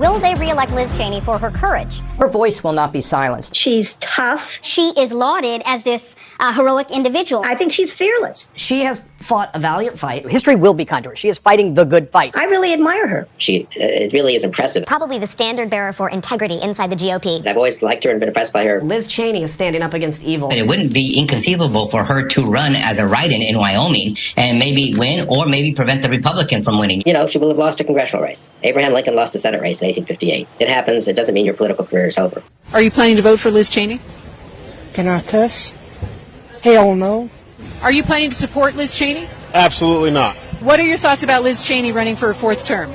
Will they re-elect Liz Cheney for her courage? Her voice will not be silenced. She's tough. She is lauded as this heroic individual. I think she's fearless. She has fought a valiant fight. History will be kind to her. She is fighting the good fight. I really admire her. It really is impressive. Probably the standard bearer for integrity inside the GOP. I've always liked her and been impressed by her. Liz Cheney is standing up against evil. And it wouldn't be inconceivable for her to run as a write-in in Wyoming and maybe win or maybe prevent the Republican from winning. You know, she will have lost a congressional race. Abraham Lincoln lost a Senate race in 1858. It happens. It doesn't mean your political career is over. Are you planning to vote for Liz Cheney? Can I cuss? Hell no. Are you planning to support Liz Cheney? Absolutely not. What are your thoughts about Liz Cheney running for a fourth term?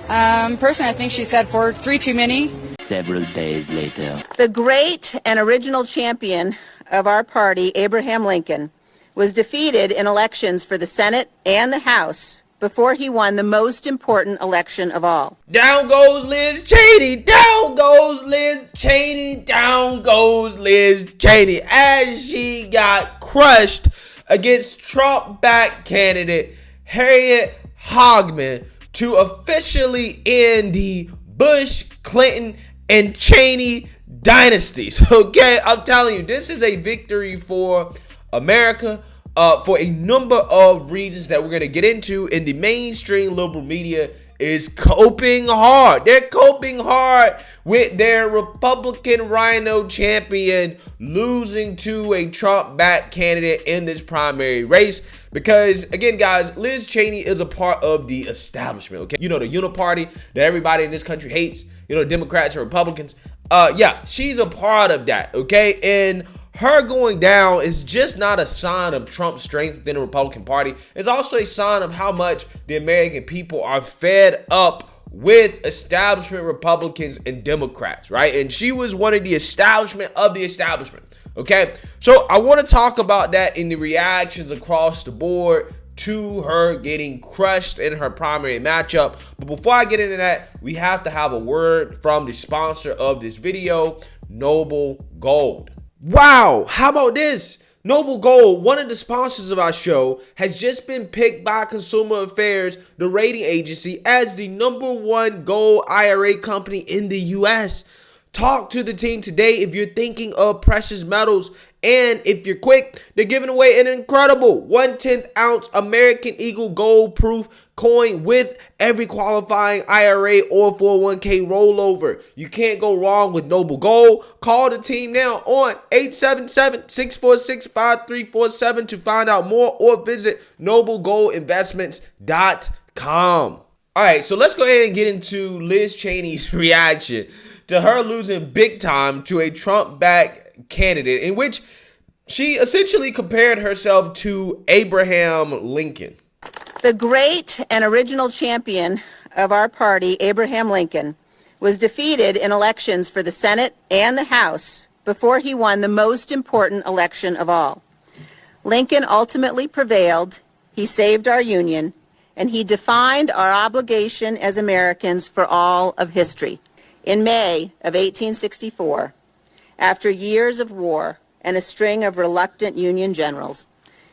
Personally, I think she's had three too many. Several days later. The great and original champion of our party, Abraham Lincoln, was defeated in elections for the Senate and the House before he won the most important election of all. Down goes Liz Cheney, down goes Liz Cheney, down goes Liz Cheney as she got crushed against Trump-backed candidate Harriet Hogman to officially end the Bush, Clinton, and Cheney dynasties. Okay, I'm telling you, this is a victory for America. For a number of reasons that we're going to get into, and the mainstream liberal media is coping hard. They're coping hard with their Republican rhino champion losing to a Trump-backed candidate in this primary race. Because, again, guys, Liz Cheney is a part of the establishment, okay? You know, the uniparty that everybody in this country hates, you know, Democrats and Republicans. Yeah, she's a part of that, okay? And her going down is just not a sign of Trump's strength within the Republican Party. It's also a sign of how much the American people are fed up with establishment Republicans and Democrats, right? And she was one of the establishment of the establishment, okay? So I want to talk about that in the reactions across the board to her getting crushed in her primary matchup. But before I get into that, we have to have a word from the sponsor of this video, Noble Gold. Wow, how about this? Noble Gold, one of the sponsors of our show, has just been picked by Consumer Affairs, the rating agency, as the #1 gold IRA company in the US. Talk to the team today if you're thinking of precious metals. And if you're quick, they're giving away an incredible 1/10 ounce American Eagle gold proof coin with every qualifying IRA or 401k rollover. You can't go wrong with Noble Gold. Call the team now on 877-646-5347 to find out more, or visit noblegoldinvestments.com. All right, so let's go ahead and get into Liz Cheney's reaction to her losing big time to a Trump-backed candidate, in which she essentially compared herself to Abraham Lincoln. The great and original champion of our party, Abraham Lincoln, was defeated in elections for the Senate and the House before he won the most important election of all. Lincoln ultimately prevailed, he saved our Union, and he defined our obligation as Americans for all of history. In May of 1864, after years of war and a string of reluctant Union generals,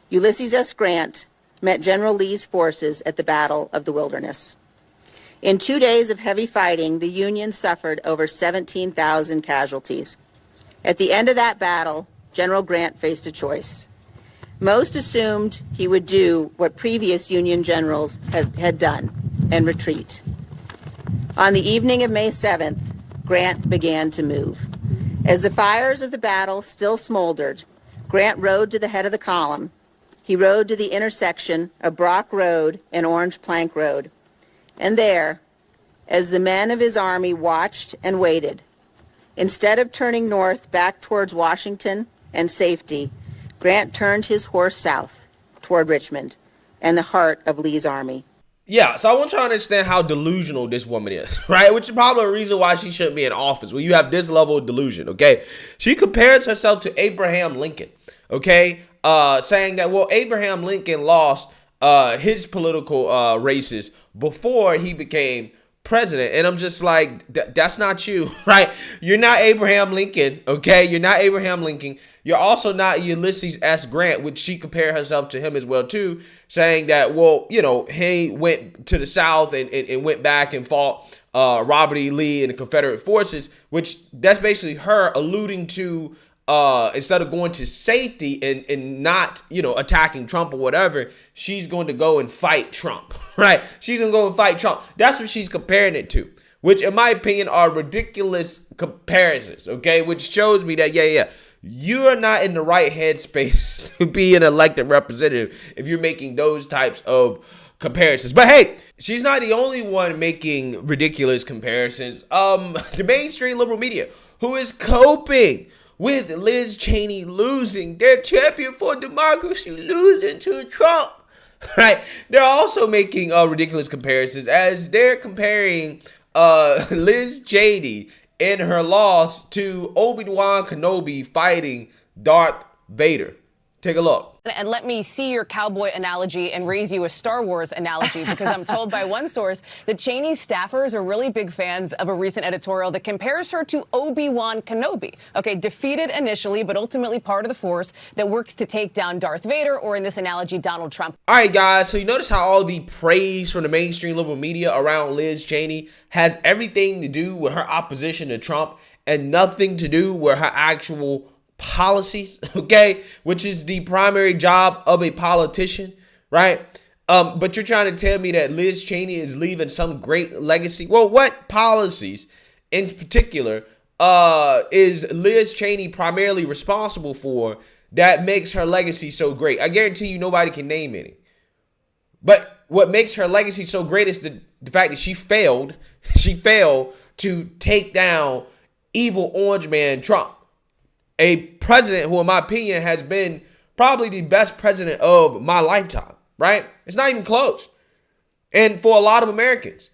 Ulysses S. Grant met General Lee's forces at the Battle of the Wilderness. In 2 days of heavy fighting, the Union suffered over 17,000 casualties. At the end of that battle, General Grant faced a choice. Most assumed he would do what previous Union generals had done and retreat. On the evening of May 7th, Grant began to move. As the fires of the battle still smoldered, Grant rode to the head of the column. He rode to the intersection of Brock Road and Orange Plank Road. And there, as the men of his army watched and waited, instead of turning north back towards Washington and safety, Grant turned his horse south toward Richmond and the heart of Lee's army. Yeah, so I want you to understand how delusional this woman is, right? Which is probably a reason why she shouldn't be in office, when you have this level of delusion, okay? She compares herself to Abraham Lincoln, okay? Saying that, well, Abraham Lincoln lost his political races before he became president. And I'm just like, that's not you, right? You're not Abraham Lincoln, okay? You're not Abraham Lincoln. You're also not Ulysses S. Grant, which she compared herself to him as well, too, saying that, well, you know, he went to the South and went back and fought Robert E. Lee and the Confederate forces, which that's basically her alluding to instead of going to safety and not, attacking Trump or whatever, she's going to go and fight Trump, right? She's going to go and fight Trump. That's what she's comparing it to, which in my opinion are ridiculous comparisons, okay? Which shows me that, you are not in the right headspace to be an elected representative if you're making those types of comparisons. But hey, she's not the only one making ridiculous comparisons. The mainstream liberal media, who is coping with Liz Cheney losing, their champion for democracy losing to Trump, right? They're also making ridiculous comparisons as they're comparing Liz Cheney in her loss to Obi-Wan Kenobi fighting Darth Vader. Take a look. And let me see your cowboy analogy and raise you a Star Wars analogy, because I'm told by one source that Cheney's staffers are really big fans of a recent editorial that compares her to Obi-Wan Kenobi. Okay, defeated initially, but ultimately part of the force that works to take down Darth Vader, or in this analogy, Donald Trump. All right, guys, so you notice how all the praise from the mainstream liberal media around Liz Cheney has everything to do with her opposition to Trump and nothing to do with her actual policies, okay, which is the primary job of a politician, right? But you're trying to tell me that Liz Cheney is leaving some great legacy. Well, what policies in particular is Liz Cheney primarily responsible for that makes her legacy so great? I guarantee you nobody can name any. But what makes her legacy so great is the fact that she failed to take down evil orange man Trump. A president who, in my opinion, has been probably the best president of my lifetime, right? It's not even close. And for a lot of Americans.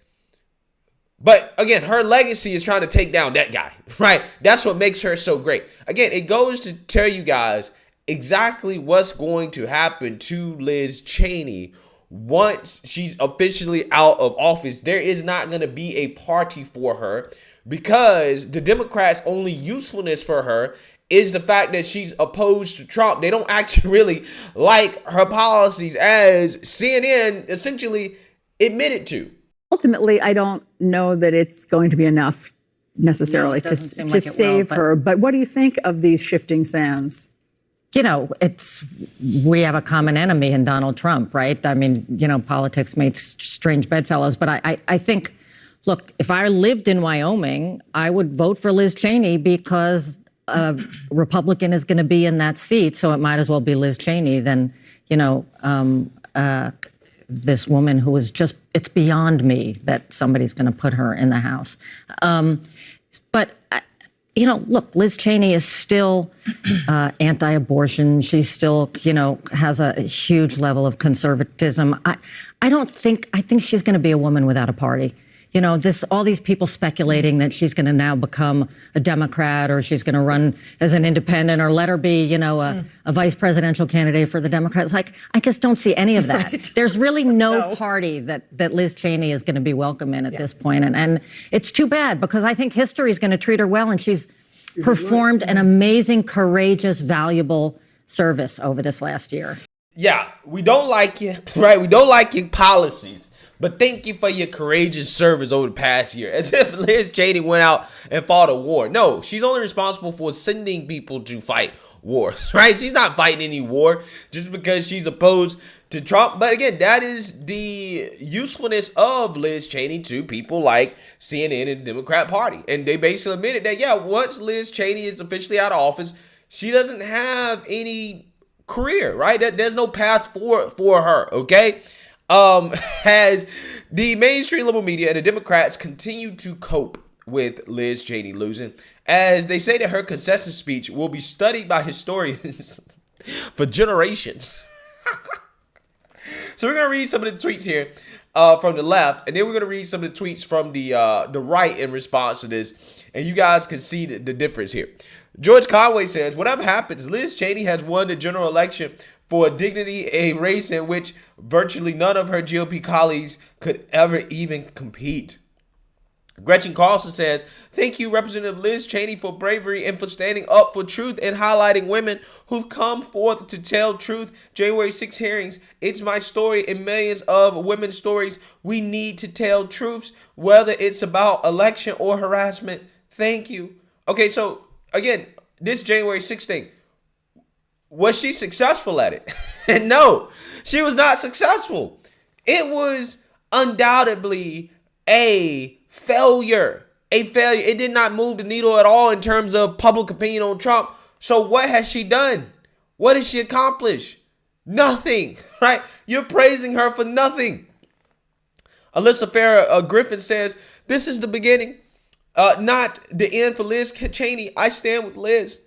But again, her legacy is trying to take down that guy, right? That's what makes her so great. Again, it goes to tell you guys exactly what's going to happen to Liz Cheney once she's officially out of office. There is not going to be a party for her because the Democrats' only usefulness for her is the fact that she's opposed to Trump. They don't actually really like her policies, as CNN essentially admitted to. Ultimately, I don't know that it's going to be enough necessarily to save her. But what do you think of these shifting sands? We have a common enemy in Donald Trump, right? I mean, politics makes strange bedfellows. But I think, look, if I lived in Wyoming, I would vote for Liz Cheney because a Republican is going to be in that seat, so it might as well be Liz Cheney than, this woman who is just, it's beyond me that somebody's going to put her in the House. Look, Liz Cheney is still anti-abortion. She's still, has a huge level of conservatism. I think she's going to be a woman without a party. All these people speculating that she's going to now become a Democrat or she's going to run as an independent or let her be, a vice presidential candidate for the Democrats. Like, I just don't see any of that. Right. There's really no party that Liz Cheney is going to be welcome in at this point. And it's too bad because I think history is going to treat her well. And she's performed an amazing, courageous, valuable service over this last year. Yeah, we don't like you, right? We don't like your policies. But thank you for your courageous service over the past year. As if Liz Cheney went out and fought a war. No, she's only responsible for sending people to fight wars, right? She's not fighting any war just because she's opposed to Trump. But again, that is the usefulness of Liz Cheney to people like CNN and the Democrat Party. And they basically admitted that, once Liz Cheney is officially out of office, she doesn't have any career, right? There's no path for her, okay? Has the mainstream liberal media and the Democrats continue to cope with Liz Cheney losing, as they say that her concession speech will be studied by historians for generations. So we're going to read some of the tweets here from the left, and then we're going to read some of the tweets from the right in response to this, and you guys can see the difference here. George Conway says, whatever happens, Liz Cheney has won the general election for dignity, a race in which virtually none of her GOP colleagues could ever even compete. Gretchen Carlson says, thank you, Representative Liz Cheney, for bravery and for standing up for truth and highlighting women who've come forth to tell truth. January 6 hearings, it's my story and millions of women's stories. We need to tell truths, whether it's about election or harassment. Thank you. Okay, so again, this January 6th thing, was she successful at it? And no, she was not successful. It was undoubtedly a failure. It did not move the needle at all in terms of public opinion on Trump. So what has she done? What has she accomplished? Nothing, right? You're praising her for nothing. Alyssa Farah Griffin says, this is the beginning, not the end for Liz Cheney. I stand with Liz.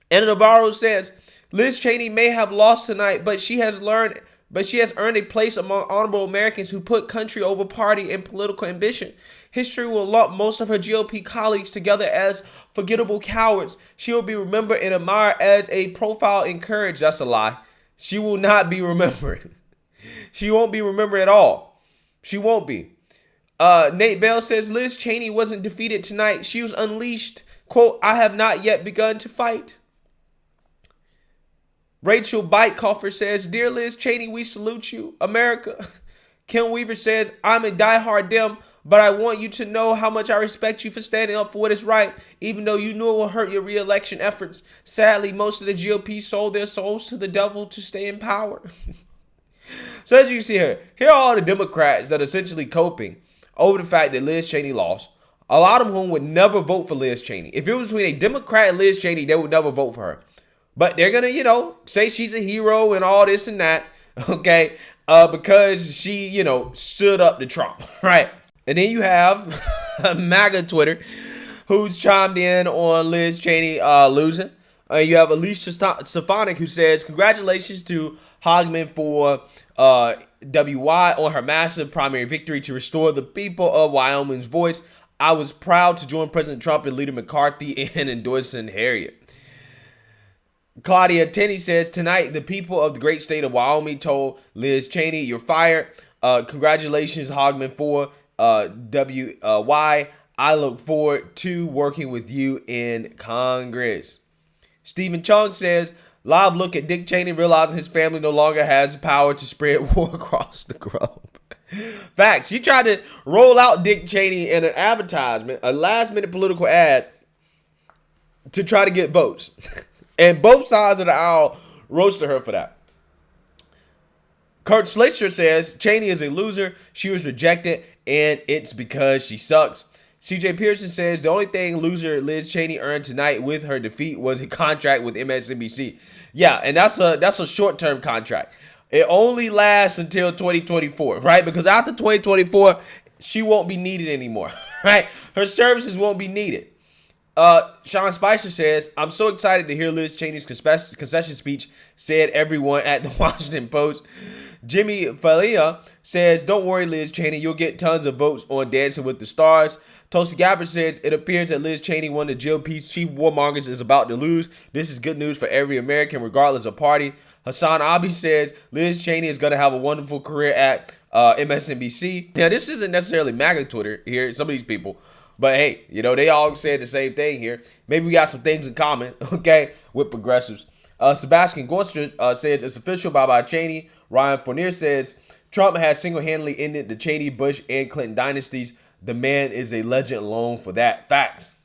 Anna Navarro says, Liz Cheney may have lost tonight, but she has earned a place among honorable Americans who put country over party and political ambition. History will lump most of her GOP colleagues together as forgettable cowards. She will be remembered and admired as a profile encouraged. That's a lie. She will not be remembered. She won't be remembered at all. She won't be. Nate Bell says, Liz Cheney wasn't defeated tonight. She was unleashed. Quote, I have not yet begun to fight. Rachel Bitecoffer says, dear Liz Cheney, we salute you, America. Kim Weaver says, I'm a diehard Dem, but I want you to know how much I respect you for standing up for what is right, even though you knew it will hurt your re-election efforts. Sadly, most of the GOP sold their souls to the devil to stay in power. So as you see here are all the Democrats that are essentially coping over the fact that Liz Cheney lost. A lot of whom would never vote for Liz Cheney. If it was between a Democrat and Liz Cheney, they would never vote for her. But they're going to, say she's a hero and all this and that, okay, because she, stood up to Trump, right? And then you have MAGA Twitter, who's chimed in on Liz Cheney losing. You have Alicia Stefanik, who says, congratulations to Hogman for WY on her massive primary victory to restore the people of Wyoming's voice. I was proud to join President Trump and Leader McCarthy in endorsing Harriet. Claudia Tenney says, tonight, the people of the great state of Wyoming told Liz Cheney, you're fired. Congratulations, Hogman, for WY. I look forward to working with you in Congress. Stephen Chung says, live look at Dick Cheney realizing his family no longer has the power to spread war across the globe. Facts. You tried to roll out Dick Cheney in an advertisement, a last-minute political ad to try to get votes. And both sides of the aisle roasted her for that. Kurt Slater says, Cheney is a loser. She was rejected, and it's because she sucks. CJ Pearson says, the only thing loser Liz Cheney earned tonight with her defeat was a contract with MSNBC. Yeah, and that's a short-term contract. It only lasts until 2024, right? Because after 2024, she won't be needed anymore, right? Her services won't be needed. Sean Spicer says, I'm so excited to hear Liz Cheney's concession speech, said everyone at the Washington Post. Jimmy Falia says, don't worry, Liz Cheney, you'll get tons of votes on Dancing with the Stars. Tulsi Gabbard says, it appears that Liz Cheney, one of the GOP's chief warmongers, is about to lose. This is good news for every American, regardless of party. Hassan Abi says, Liz Cheney is going to have a wonderful career at MSNBC. Now, this isn't necessarily MAGA Twitter here, some of these people. But hey, they all said the same thing here. Maybe we got some things in common, okay, with progressives. Sebastian Gorster says, it's official, bye-bye Cheney. Ryan Fournier says, Trump has single-handedly ended the Cheney, Bush, and Clinton dynasties. The man is a legend alone for that. Facts.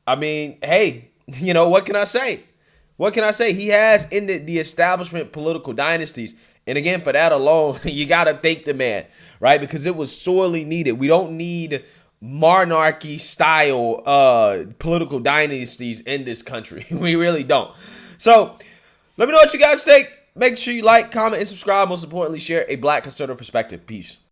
I mean, hey, what can I say? What can I say? He has ended the establishment political dynasties. And again, for that alone, you got to thank the man, right? Because it was sorely needed. We don't need monarchy style political dynasties in this country. We really don't. So let me know what you guys think. Make sure you like, comment, and subscribe. Most importantly, share a Black conservative perspective. Peace.